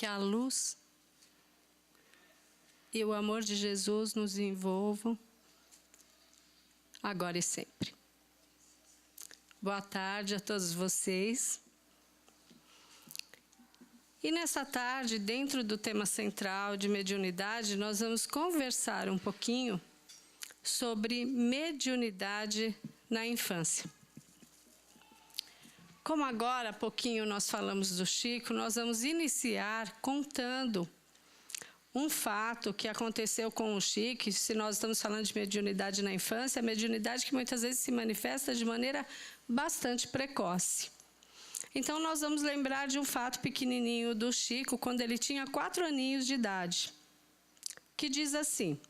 que a luz e o amor de Jesus nos envolvam, agora e sempre. Boa tarde a todos vocês. E nessa tarde, dentro do tema central de mediunidade, nós vamos conversar um pouquinho sobre mediunidade na infância. Como agora há pouquinho nós falamos do Chico, nós vamos iniciar contando um fato que aconteceu com o Chico. Se nós estamos falando de mediunidade na infância, a mediunidade que muitas vezes se manifesta de maneira bastante precoce. Então nós vamos lembrar de um fato pequenininho do Chico, quando ele tinha 4 aninhos de idade, que diz assim: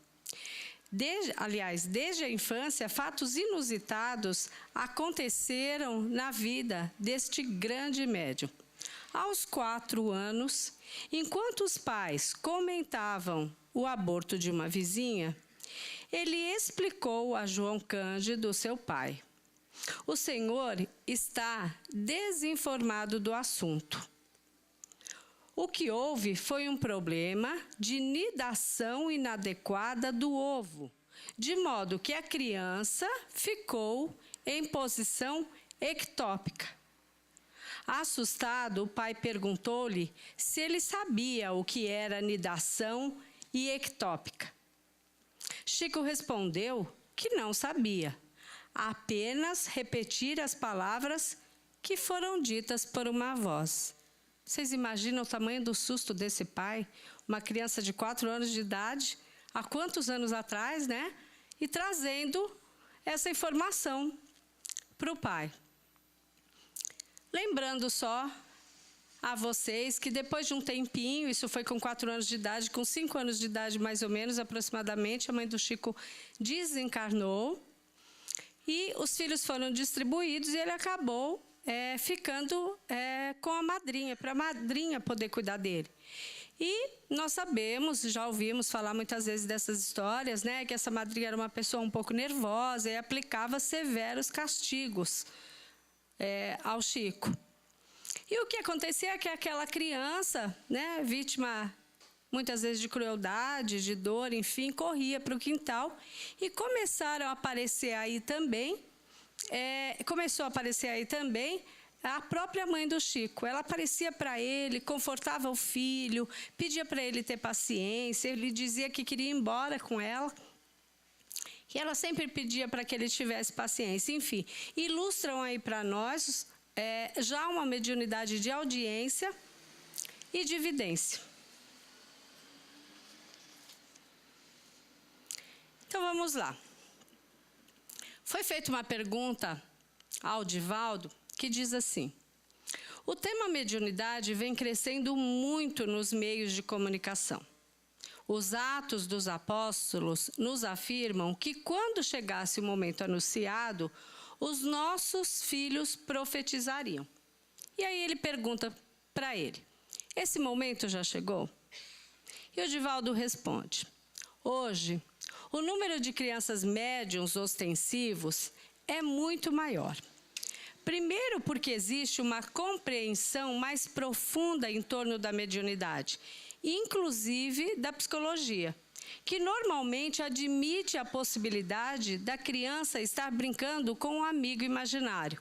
desde a infância, fatos inusitados aconteceram na vida deste grande médium. Aos 4 anos, enquanto os pais comentavam o aborto de uma vizinha, ele explicou a João Cândido, seu pai: o senhor está desinformado do assunto. O que houve foi um problema de nidação inadequada do ovo, de modo que a criança ficou em posição ectópica. Assustado, o pai perguntou-lhe se ele sabia o que era nidação e ectópica. Chico respondeu que não sabia, apenas repetir as palavras que foram ditas por uma voz. Vocês imaginam o tamanho do susto desse pai? Uma criança de 4 anos de idade, há quantos anos atrás, né? E trazendo essa informação para o pai. Lembrando só a vocês que depois de um tempinho, isso foi com 4 anos de idade, com 5 anos de idade mais ou menos, aproximadamente, a mãe do Chico desencarnou. E os filhos foram distribuídos e ele acabou ficando com a madrinha, para a madrinha poder cuidar dele. E nós sabemos, já ouvimos falar muitas vezes dessas histórias, né, que essa madrinha era uma pessoa um pouco nervosa e aplicava severos castigos ao Chico. E o que acontecia é que aquela criança, né, vítima muitas vezes de crueldade, de dor, enfim, corria para o quintal e começou a aparecer aí também a própria mãe do Chico. Ela aparecia para ele, confortava o filho, pedia para ele ter paciência, ele dizia que queria ir embora com ela. E ela sempre pedia para que ele tivesse paciência. Enfim, ilustram aí para nós já uma mediunidade de audiência e de vidência. Então vamos lá. Foi feita uma pergunta ao Divaldo que diz assim: o tema mediunidade vem crescendo muito nos meios de comunicação. Os Atos dos Apóstolos nos afirmam que quando chegasse o momento anunciado, os nossos filhos profetizariam. E aí ele pergunta para ele: esse momento já chegou? E o Divaldo responde: hoje, o número de crianças médiuns ostensivos é muito maior. Primeiro, porque existe uma compreensão mais profunda em torno da mediunidade, inclusive da psicologia, que normalmente admite a possibilidade da criança estar brincando com um amigo imaginário,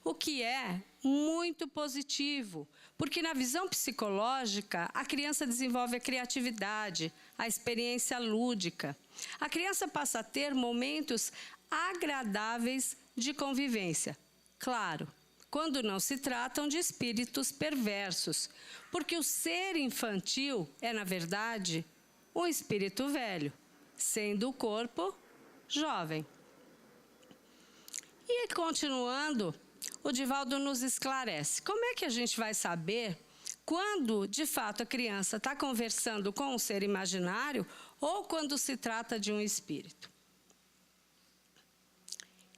o que é muito positivo, porque na visão psicológica, a criança desenvolve a criatividade, a experiência lúdica. A criança passa a ter momentos agradáveis de convivência. Claro, quando não se tratam de espíritos perversos, porque o ser infantil é, na verdade, um espírito velho, sendo o corpo jovem. E continuando, o Divaldo nos esclarece: como é que a gente vai saber quando, de fato, a criança está conversando com um ser imaginário ou quando se trata de um espírito?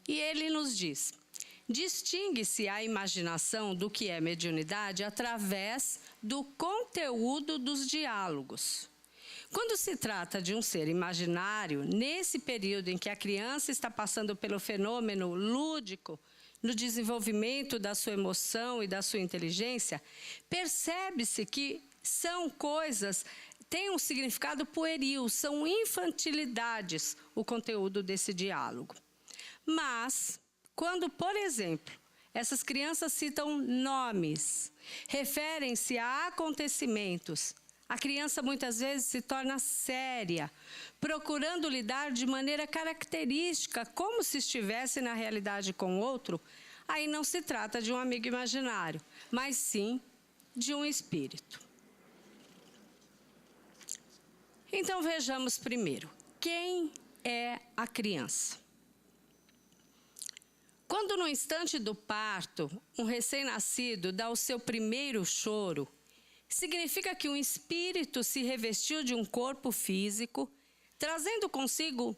E ele nos diz: distingue-se a imaginação do que é mediunidade através do conteúdo dos diálogos. Quando se trata de um ser imaginário, nesse período em que a criança está passando pelo fenômeno lúdico no desenvolvimento da sua emoção e da sua inteligência, percebe-se que são coisas, têm um significado pueril, são infantilidades o conteúdo desse diálogo. Mas, quando, por exemplo, essas crianças citam nomes, referem-se a acontecimentos, a criança muitas vezes se torna séria, procurando lidar de maneira característica, como se estivesse na realidade com outro. Aí não se trata de um amigo imaginário, mas sim de um espírito. Então vejamos primeiro, quem é a criança? Quando no instante do parto, um recém-nascido dá o seu primeiro choro, significa que um espírito se revestiu de um corpo físico, trazendo consigo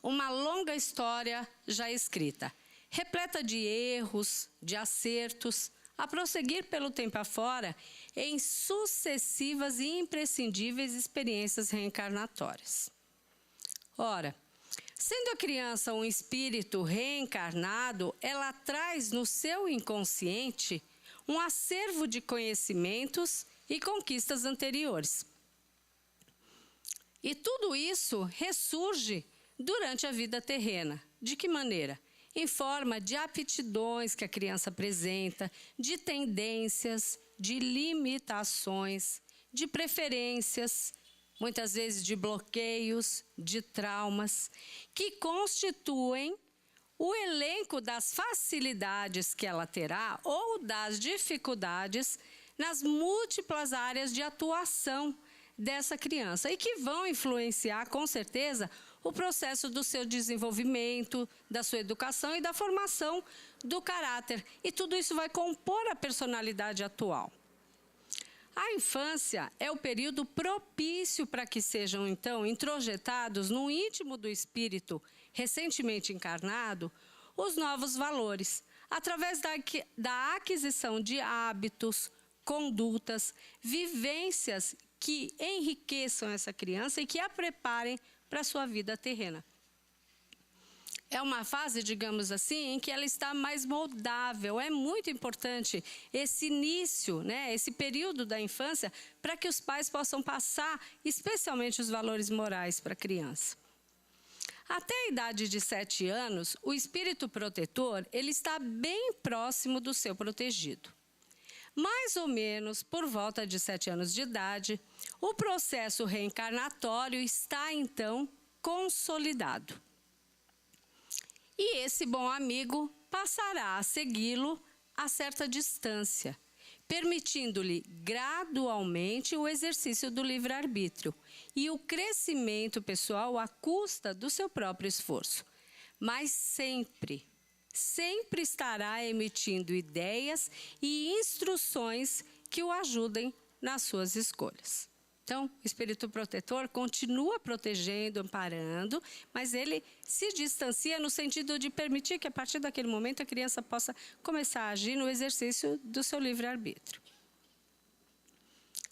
uma longa história já escrita, repleta de erros, de acertos, a prosseguir pelo tempo afora em sucessivas e imprescindíveis experiências reencarnatórias. Ora, sendo a criança um espírito reencarnado, ela traz no seu inconsciente um acervo de conhecimentos e conquistas anteriores. E tudo isso ressurge durante a vida terrena. De que maneira? Em forma de aptidões que a criança apresenta, de tendências, de limitações, de preferências, muitas vezes de bloqueios, de traumas, que constituem o elenco das facilidades que ela terá ou das dificuldades nas múltiplas áreas de atuação dessa criança e que vão influenciar, com certeza, o processo do seu desenvolvimento, da sua educação e da formação do caráter. E tudo isso vai compor a personalidade atual. A infância é o período propício para que sejam, então, introjetados no íntimo do espírito recentemente encarnado os novos valores, através da aquisição de hábitos, condutas, vivências que enriqueçam essa criança e que a preparem para a sua vida terrena. É uma fase, digamos assim, em que ela está mais moldável. É muito importante esse início, esse período da infância, para que os pais possam passar, especialmente, os valores morais para a criança. Até a idade de 7 anos, o espírito protetor ele está bem próximo do seu protegido. Mais ou menos por volta de 7 anos de idade, o processo reencarnatório está, então, consolidado. E esse bom amigo passará a segui-lo a certa distância, permitindo-lhe gradualmente o exercício do livre-arbítrio e o crescimento pessoal à custa do seu próprio esforço. Mas sempre estará emitindo ideias e instruções que o ajudem nas suas escolhas. Então, o espírito protetor continua protegendo, amparando, mas ele se distancia no sentido de permitir que, a partir daquele momento, a criança possa começar a agir no exercício do seu livre-arbítrio.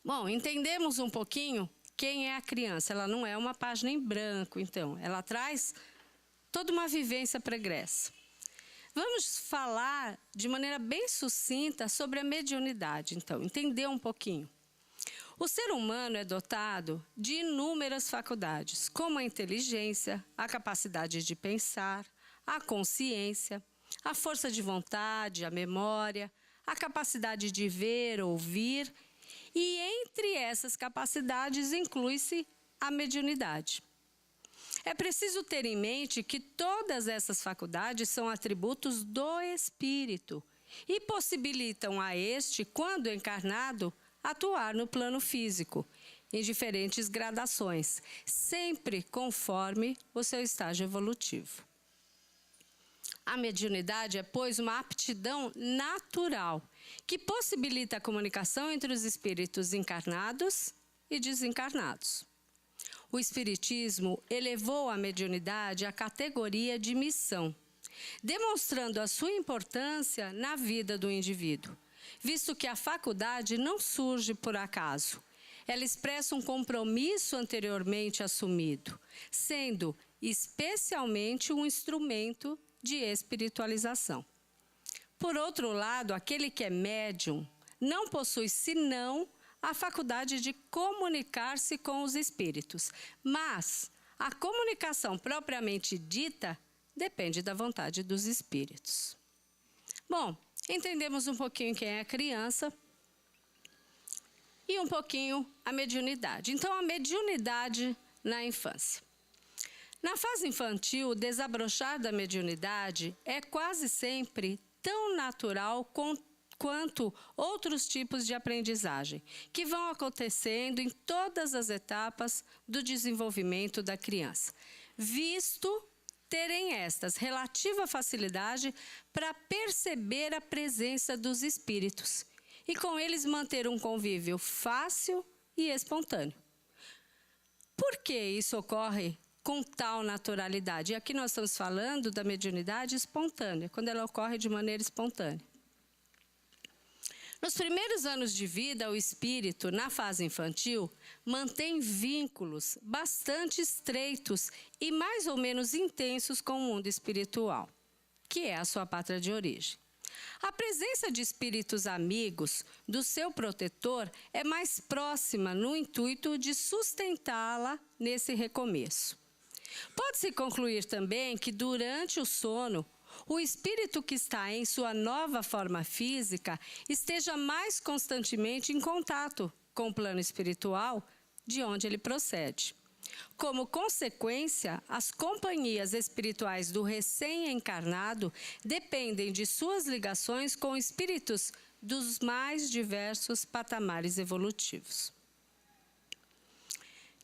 Bom, entendemos um pouquinho quem é a criança. Ela não é uma página em branco, então. Ela traz toda uma vivência pregressa. Vamos falar de maneira bem sucinta sobre a mediunidade, então, entender um pouquinho. O ser humano é dotado de inúmeras faculdades, como a inteligência, a capacidade de pensar, a consciência, a força de vontade, a memória, a capacidade de ver, ouvir, e entre essas capacidades inclui-se a mediunidade. É preciso ter em mente que todas essas faculdades são atributos do espírito e possibilitam a este, quando encarnado, atuar no plano físico, em diferentes gradações, sempre conforme o seu estágio evolutivo. A mediunidade é, pois, uma aptidão natural, que possibilita a comunicação entre os espíritos encarnados e desencarnados. O Espiritismo elevou a mediunidade à categoria de missão, demonstrando a sua importância na vida do indivíduo, visto que a faculdade não surge por acaso. Ela expressa um compromisso anteriormente assumido, sendo especialmente um instrumento de espiritualização. Por outro lado, aquele que é médium não possui senão a faculdade de comunicar-se com os espíritos, mas a comunicação propriamente dita depende da vontade dos espíritos. Bom, entendemos um pouquinho quem é a criança e um pouquinho a mediunidade. Então, a mediunidade na infância. Na fase infantil, o desabrochar da mediunidade é quase sempre tão natural quanto outros tipos de aprendizagem, que vão acontecendo em todas as etapas do desenvolvimento da criança, visto terem estas relativa facilidade para perceber a presença dos espíritos e com eles manter um convívio fácil e espontâneo. Por que isso ocorre com tal naturalidade? E aqui nós estamos falando da mediunidade espontânea, quando ela ocorre de maneira espontânea. Nos primeiros anos de vida, o espírito, na fase infantil, mantém vínculos bastante estreitos e mais ou menos intensos com o mundo espiritual, que é a sua pátria de origem. A presença de espíritos amigos do seu protetor é mais próxima no intuito de sustentá-la nesse recomeço. Pode-se concluir também que, durante o sono, o espírito que está em sua nova forma física esteja mais constantemente em contato com o plano espiritual de onde ele procede. Como consequência, as companhias espirituais do recém-encarnado dependem de suas ligações com espíritos dos mais diversos patamares evolutivos.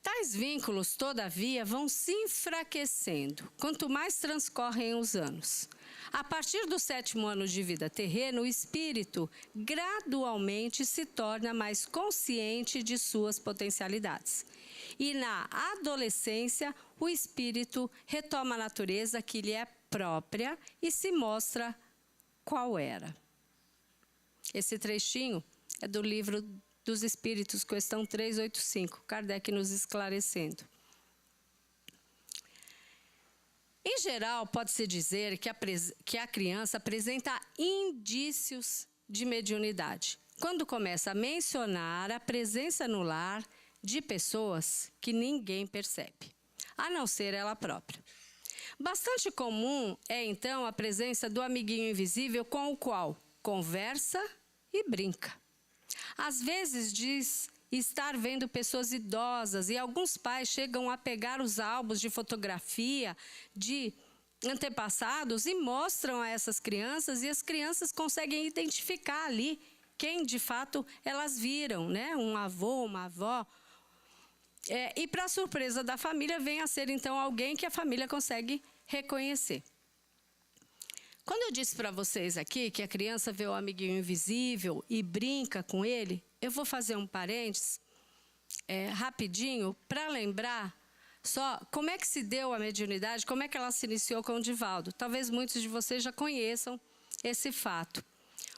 Tais vínculos, todavia, vão se enfraquecendo quanto mais transcorrem os anos. A partir do 7º ano de vida terrena, o espírito gradualmente se torna mais consciente de suas potencialidades. E na adolescência, o espírito retoma a natureza que lhe é própria e se mostra qual era. Esse trechinho é do livro dos Espíritos, questão 385, Kardec nos esclarecendo. Em geral, pode-se dizer que a criança apresenta indícios de mediunidade, quando começa a mencionar a presença no lar de pessoas que ninguém percebe, a não ser ela própria. Bastante comum é, então, a presença do amiguinho invisível com o qual conversa e brinca. Às vezes diz estar vendo pessoas idosas e alguns pais chegam a pegar os álbuns de fotografia de antepassados e mostram a essas crianças, e as crianças conseguem identificar ali quem de fato elas viram, né? Um avô, uma avó. E para surpresa da família, vem a ser então alguém que a família consegue reconhecer. Quando eu disse para vocês aqui que a criança vê o amiguinho invisível e brinca com ele, eu vou fazer um parênteses rapidinho para lembrar só como é que se deu a mediunidade, como é que ela se iniciou com o Divaldo. Talvez muitos de vocês já conheçam esse fato.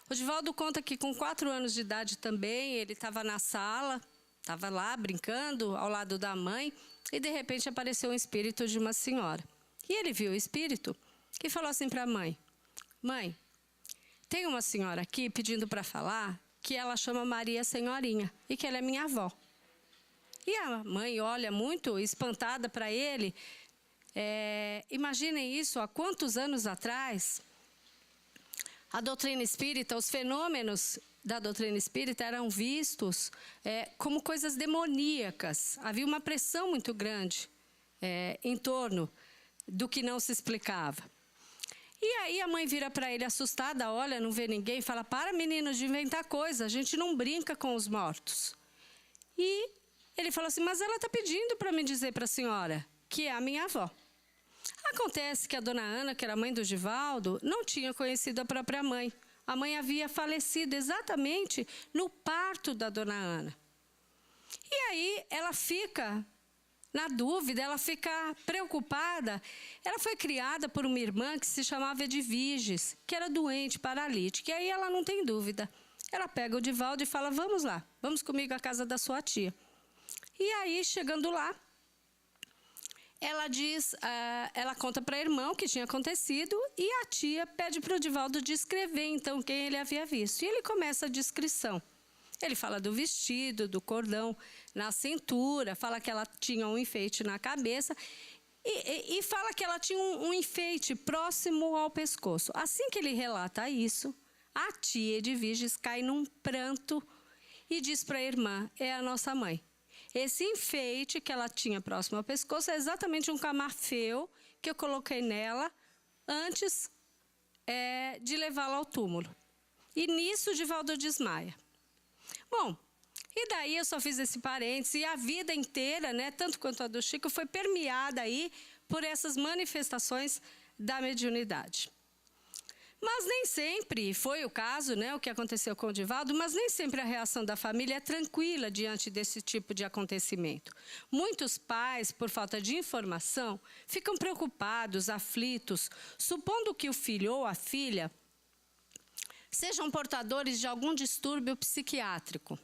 O Divaldo conta que com 4 anos de idade também, ele estava na sala, estava lá brincando ao lado da mãe e de repente apareceu um espírito de uma senhora. E ele viu o espírito e falou assim para a mãe: mãe, tem uma senhora aqui pedindo para falar que ela chama Maria Senhorinha e que ela é minha avó. E a mãe olha muito espantada para ele. Imaginem isso, há quantos anos atrás a doutrina espírita, os fenômenos da doutrina espírita eram vistos como coisas demoníacas. Havia uma pressão muito grande em torno do que não se explicava. E aí a mãe vira para ele assustada, olha, não vê ninguém, fala: para, menino, de inventar coisa, a gente não brinca com os mortos. E ele falou assim: mas ela está pedindo para me dizer para a senhora que é a minha avó. Acontece que a dona Ana, que era mãe do Divaldo, não tinha conhecido a própria mãe. A mãe havia falecido exatamente no parto da dona Ana. E aí ela fica na dúvida, ela fica preocupada. Ela foi criada por uma irmã que se chamava Edviges, que era doente, paralítica. E aí ela não tem dúvida. Ela pega o Divaldo e fala: vamos lá, vamos comigo à casa da sua tia. E aí, chegando lá, ela conta para a irmã o que tinha acontecido e a tia pede para o Divaldo descrever, então, quem ele havia visto. E ele começa a descrição. Ele fala do vestido, do cordão na cintura, fala que ela tinha um enfeite na cabeça e fala que ela tinha um enfeite próximo ao pescoço. Assim que ele relata isso, a tia Edviges cai num pranto e diz para a irmã: é a nossa mãe. Esse enfeite que ela tinha próximo ao pescoço é exatamente um camafeu que eu coloquei nela antes de levá-la ao túmulo. E nisso o Divaldo desmaia. Bom, e daí eu só fiz esse parênteses, e a vida inteira, né, tanto quanto a do Chico, foi permeada aí por essas manifestações da mediunidade. Mas nem sempre foi o caso, né, o que aconteceu com o Divaldo, mas nem sempre a reação da família é tranquila diante desse tipo de acontecimento. Muitos pais, por falta de informação, ficam preocupados, aflitos, supondo que o filho ou a filha sejam portadores de algum distúrbio psiquiátrico.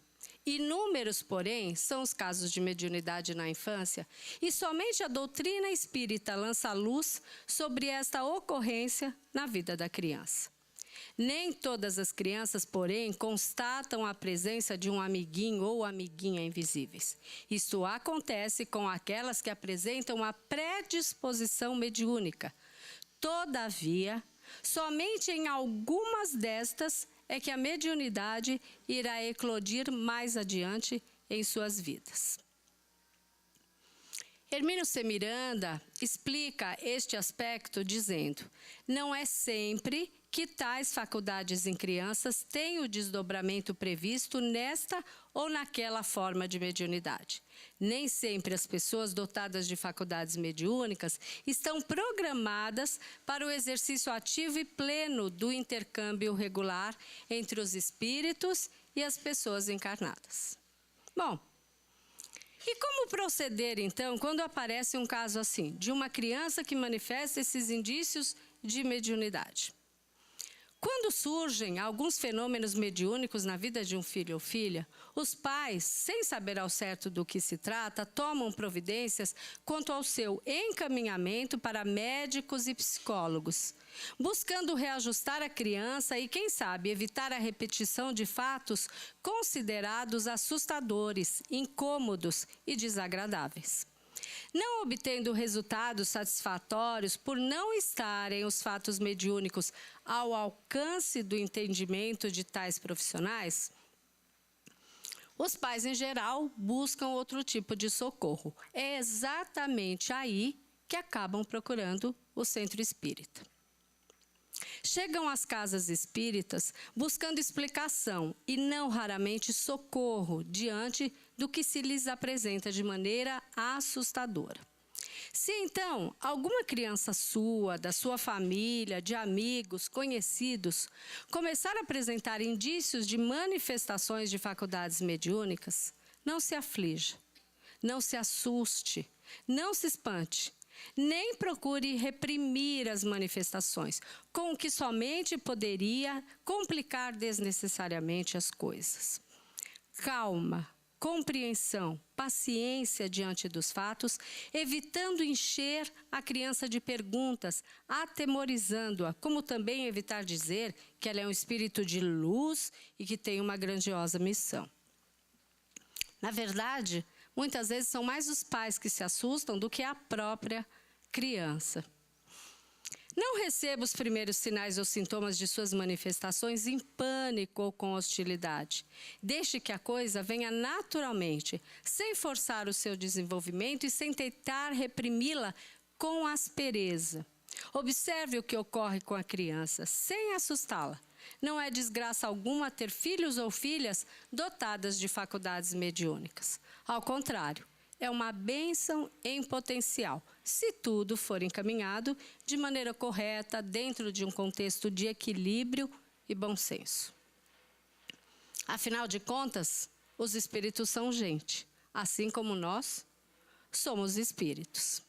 Inúmeros, porém, são os casos de mediunidade na infância e somente a doutrina espírita lança luz sobre esta ocorrência na vida da criança. Nem todas as crianças, porém, constatam a presença de um amiguinho ou amiguinha invisíveis. Isso acontece com aquelas que apresentam a predisposição mediúnica. Todavia, somente em algumas destas é que a mediunidade irá eclodir mais adiante em suas vidas. Hermínio C. Miranda explica este aspecto dizendo: não é sempre que tais faculdades em crianças têm o desdobramento previsto nesta ou naquela forma de mediunidade. Nem sempre as pessoas dotadas de faculdades mediúnicas estão programadas para o exercício ativo e pleno do intercâmbio regular entre os espíritos e as pessoas encarnadas. Bom, e como proceder, então, quando aparece um caso assim, de uma criança que manifesta esses indícios de mediunidade? Quando surgem alguns fenômenos mediúnicos na vida de um filho ou filha, os pais, sem saber ao certo do que se trata, tomam providências quanto ao seu encaminhamento para médicos e psicólogos, buscando reajustar a criança e, quem sabe, evitar a repetição de fatos considerados assustadores, incômodos e desagradáveis. Não obtendo resultados satisfatórios por não estarem os fatos mediúnicos ao alcance do entendimento de tais profissionais, os pais, em geral, buscam outro tipo de socorro. É exatamente aí que acabam procurando o centro espírita. Chegam às casas espíritas buscando explicação e não raramente socorro diante do que se lhes apresenta de maneira assustadora. Se então alguma criança sua, da sua família, de amigos, conhecidos, começar a apresentar indícios de manifestações de faculdades mediúnicas, não se aflija, não se assuste, não se espante, nem procure reprimir as manifestações, com o que somente poderia complicar desnecessariamente as coisas. Calma, compreensão, paciência diante dos fatos, evitando encher a criança de perguntas, atemorizando-a, como também evitar dizer que ela é um espírito de luz e que tem uma grandiosa missão. Na verdade, muitas vezes são mais os pais que se assustam do que a própria criança. Não receba os primeiros sinais ou sintomas de suas manifestações em pânico ou com hostilidade. Deixe que a coisa venha naturalmente, sem forçar o seu desenvolvimento e sem tentar reprimi-la com aspereza. Observe o que ocorre com a criança, sem assustá-la. Não é desgraça alguma ter filhos ou filhas dotadas de faculdades mediúnicas. Ao contrário, é uma bênção em potencial, se tudo for encaminhado de maneira correta, dentro de um contexto de equilíbrio e bom senso. Afinal de contas, os espíritos são gente, assim como nós somos espíritos.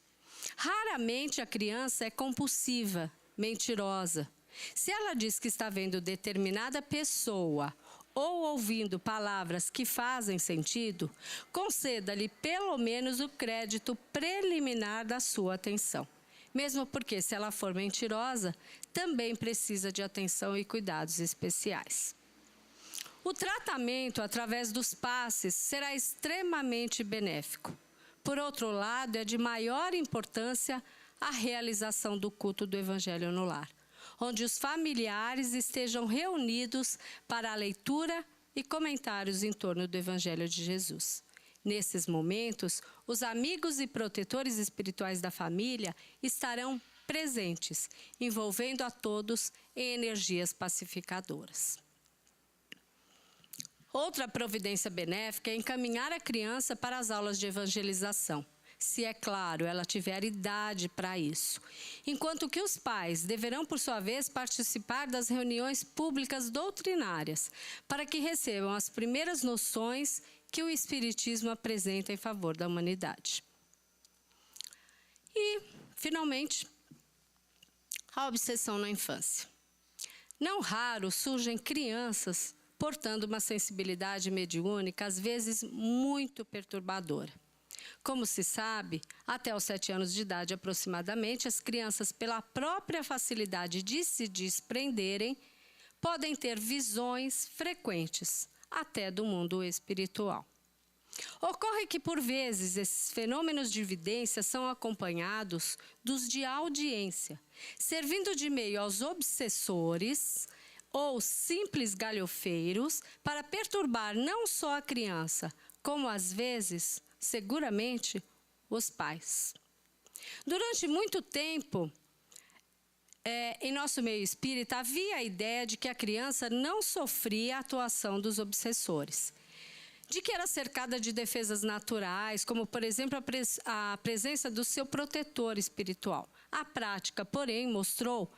Raramente a criança é compulsiva, mentirosa. Se ela diz que está vendo determinada pessoa ou ouvindo palavras que fazem sentido, conceda-lhe pelo menos o crédito preliminar da sua atenção. Mesmo porque, se ela for mentirosa, também precisa de atenção e cuidados especiais. O tratamento através dos passes será extremamente benéfico. Por outro lado, é de maior importância a realização do culto do Evangelho no lar, onde os familiares estejam reunidos para a leitura e comentários em torno do Evangelho de Jesus. Nesses momentos, os amigos e protetores espirituais da família estarão presentes, envolvendo a todos em energias pacificadoras. Outra providência benéfica é encaminhar a criança para as aulas de evangelização, se é claro, ela tiver idade para isso. Enquanto que os pais deverão, por sua vez, participar das reuniões públicas doutrinárias, para que recebam as primeiras noções que o Espiritismo apresenta em favor da humanidade. E, finalmente, a obsessão na infância. Não raro surgem crianças portando uma sensibilidade mediúnica, às vezes muito perturbadora. Como se sabe, até os 7 anos de idade aproximadamente, as crianças, pela própria facilidade de se desprenderem, podem ter visões frequentes, até do mundo espiritual. Ocorre que, por vezes, esses fenômenos de evidência são acompanhados dos de audiência, servindo de meio aos obsessores ou simples galhofeiros para perturbar não só a criança, como às vezes, seguramente, os pais. Durante muito tempo, em nosso meio espírita, havia a ideia de que a criança não sofria a atuação dos obsessores, de que era cercada de defesas naturais, como, por exemplo, a presença do seu protetor espiritual. A prática, porém, mostrou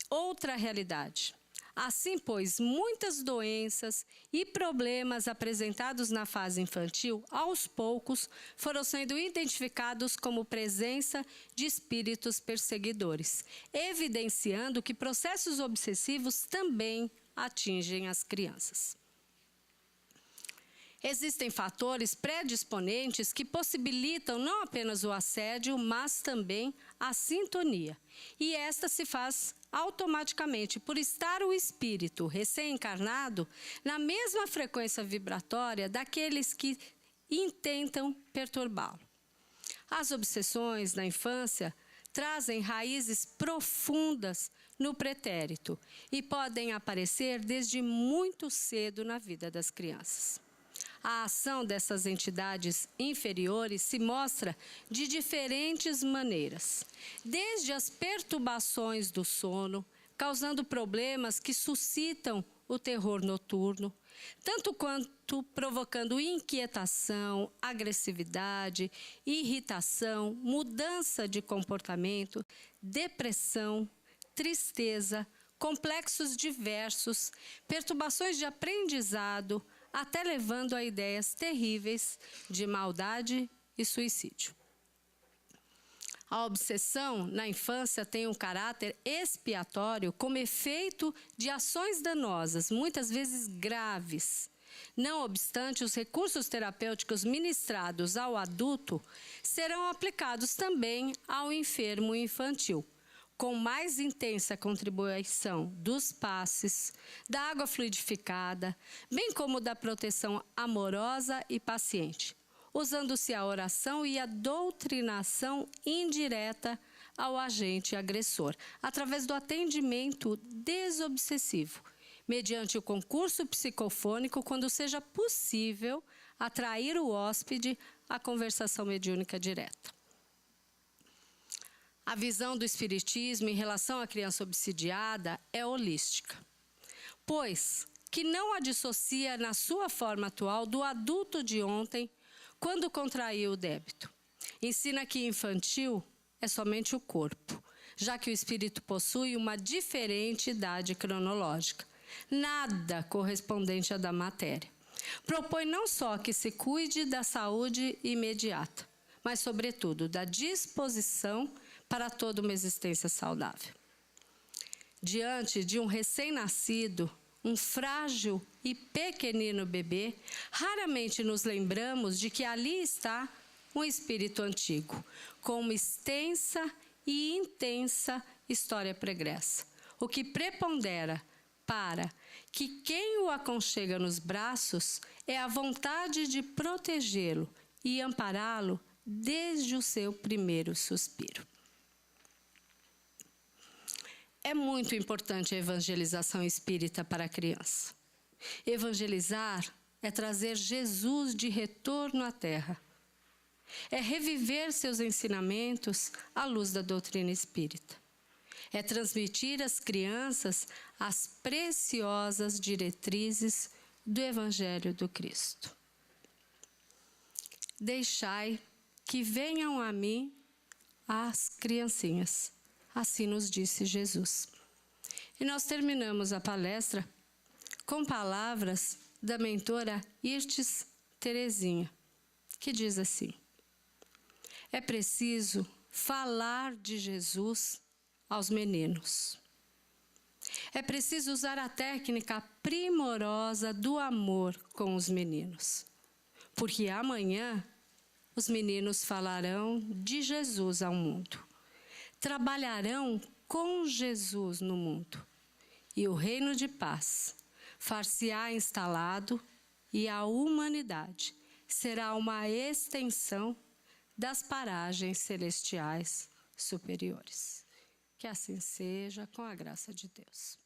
outra realidade. Assim, pois, muitas doenças e problemas apresentados na fase infantil, aos poucos, foram sendo identificados como presença de espíritos perseguidores, evidenciando que processos obsessivos também atingem as crianças. Existem fatores predisponentes que possibilitam não apenas o assédio, mas também a sintonia. E esta se faz automaticamente por estar o espírito recém-encarnado na mesma frequência vibratória daqueles que intentam perturbá-lo. As obsessões na infância trazem raízes profundas no pretérito e podem aparecer desde muito cedo na vida das crianças. A ação dessas entidades inferiores se mostra de diferentes maneiras, desde as perturbações do sono, causando problemas que suscitam o terror noturno, tanto quanto provocando inquietação, agressividade, irritação, mudança de comportamento, depressão, tristeza, complexos diversos, perturbações de aprendizado, até levando a ideias terríveis de maldade e suicídio. A obsessão na infância tem um caráter expiatório como efeito de ações danosas, muitas vezes graves. Não obstante, os recursos terapêuticos ministrados ao adulto serão aplicados também ao enfermo infantil, com mais intensa contribuição dos passes, da água fluidificada, bem como da proteção amorosa e paciente, usando-se a oração e a doutrinação indireta ao agente agressor, através do atendimento desobsessivo, mediante o concurso psicofônico, quando seja possível atrair o hóspede à conversação mediúnica direta. A visão do Espiritismo em relação à criança obsidiada é holística, pois que não a dissocia na sua forma atual do adulto de ontem, quando contraiu o débito. Ensina que infantil é somente o corpo, já que o espírito possui uma diferente idade cronológica, nada correspondente à da matéria. Propõe não só que se cuide da saúde imediata, mas, sobretudo, da disposição para toda uma existência saudável. Diante de um recém-nascido, um frágil e pequenino bebê, raramente nos lembramos de que ali está um espírito antigo, com uma extensa e intensa história pregressa, o que prepondera para que quem o aconchega nos braços é a vontade de protegê-lo e ampará-lo desde o seu primeiro suspiro. É muito importante a evangelização espírita para a criança. Evangelizar é trazer Jesus de retorno à Terra. É reviver seus ensinamentos à luz da doutrina espírita. É transmitir às crianças as preciosas diretrizes do Evangelho do Cristo. Deixai que venham a mim as criancinhas. Assim nos disse Jesus. E nós terminamos a palestra com palavras da mentora Irtes Terezinha, que diz assim: é preciso falar de Jesus aos meninos. É preciso usar a técnica primorosa do amor com os meninos, porque amanhã os meninos falarão de Jesus ao mundo. Trabalharão com Jesus no mundo, e o reino de paz far-se-á instalado, e a humanidade será uma extensão das paragens celestiais superiores. Que assim seja, com a graça de Deus.